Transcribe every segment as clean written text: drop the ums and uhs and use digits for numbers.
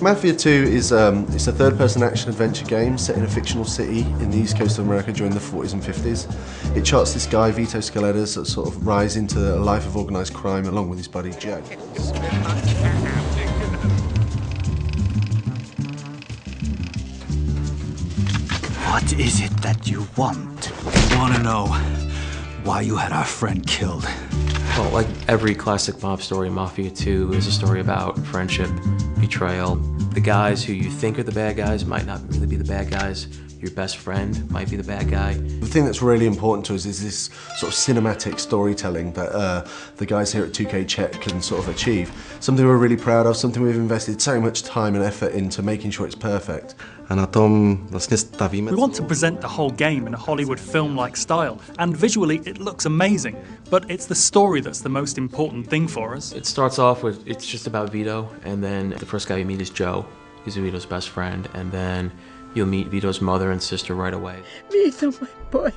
Mafia 2 is it's a third-person action-adventure game set in a fictional city in the east coast of America during the 40s and 50s. It charts this guy, Vito Scaletta's, that sort of rise into a life of organised crime along with his buddy Joe. What is it that you want? I want to know why you had our friend killed. Well, like every classic mob story, Mafia 2 is a story about friendship, betrayal. The guys who you think are the bad guys might not really be the bad guys. Your best friend might be the bad guy. The thing that's really important to us is this sort of cinematic storytelling that the guys here at 2K Czech can sort of achieve. Something we're really proud of, something we've invested so much time and effort into making sure it's perfect. A na tom vlastně stavíme. We want to present the whole game in a Hollywood film-like style, and visually it looks amazing, but it's the story that's the most important thing for us. It starts off with, it's just about Vito, and then the first guy you meet is Joe. He's Vito's best friend, and then you'll meet Vito's mother and sister right away. Vito, my boy.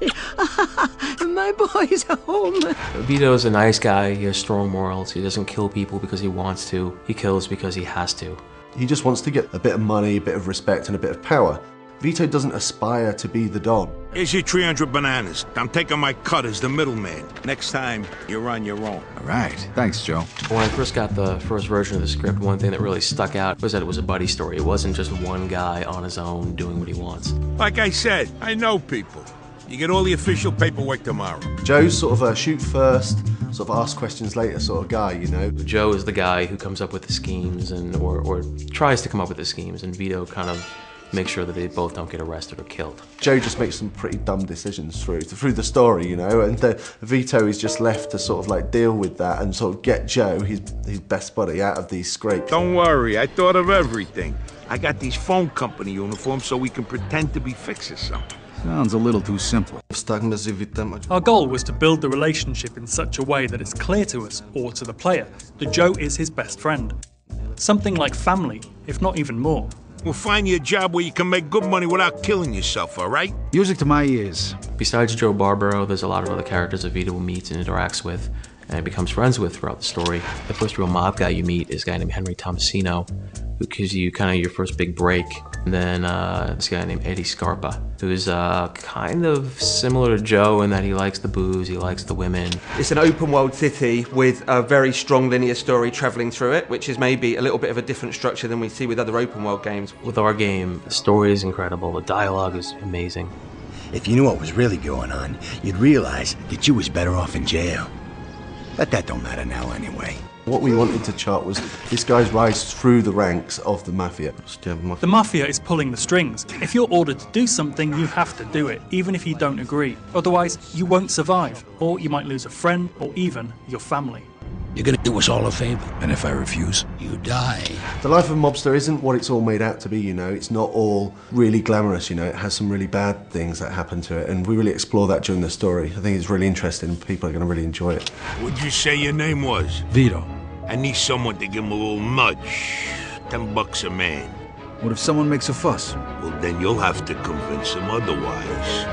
My boy's home. Vito's a nice guy, he has strong morals, he doesn't kill people because he wants to, he kills because he has to. He just wants to get a bit of money, a bit of respect and a bit of power. Vito doesn't aspire to be the Don. Here's your 300 bananas. I'm taking my cut as the middleman. Next time, you're on your own. All right. Thanks, Joe. When I first got the first version of the script, one thing that really stuck out was that it was a buddy story. It wasn't just one guy on his own doing what he wants. Like I said, I know people. You get all the official paperwork tomorrow. Joe's sort of a shoot first, sort of ask questions later sort of guy, you know. Joe is the guy who comes up with the schemes and or tries to come up with the schemes, and Vito kind of makes sure that they both don't get arrested or killed. Joe just makes some pretty dumb decisions through the story, you know, and Vito is just left to sort of like deal with that and sort of get Joe, his best buddy, out of these scrapes. Don't worry, I thought of everything. I got these phone company uniforms so we can pretend to be fixers something. Sounds a little too simple. Vztah mezi Vitem a Our goal was to build the relationship in such a way that it's clear to us, or to the player, that Joe is his best friend. Something like family, if not even more. We'll find you a job where you can make good money without killing yourself, all right? Music to my ears. Besides Joe Barbaro, there's a lot of other characters that Vito meets and interacts with and becomes friends with throughout the story. The first real mob guy you meet is a guy named Henry Tomasino, who gives you kind of your first big break. And then this guy named Eddie Scarpa, who's kind of similar to Joe in that he likes the booze, he likes the women. It's an open world city with a very strong linear story travelling through it, which is maybe a little bit of a different structure than we see with other open world games. With our game, the story is incredible, the dialogue is amazing. If you knew what was really going on, you'd realize that you was better off in jail. But that don't matter now anyway. What we wanted to chart was this guy's rise through the ranks of the Mafia. The Mafia is pulling the strings. If you're ordered to do something, you have to do it, even if you don't agree. Otherwise, you won't survive, or you might lose a friend, or even your family. You're gonna do us all a favor, and if I refuse, you die. The life of a mobster isn't what it's all made out to be, you know. It's not all really glamorous, you know. It has some really bad things that happen to it, and we really explore that during the story. I think it's really interesting, and people are going to really enjoy it. What'd you say your name was? Vito. I need someone to give him a little nudge. $10 a man. What if someone makes a fuss? Well, then you'll have to convince him otherwise.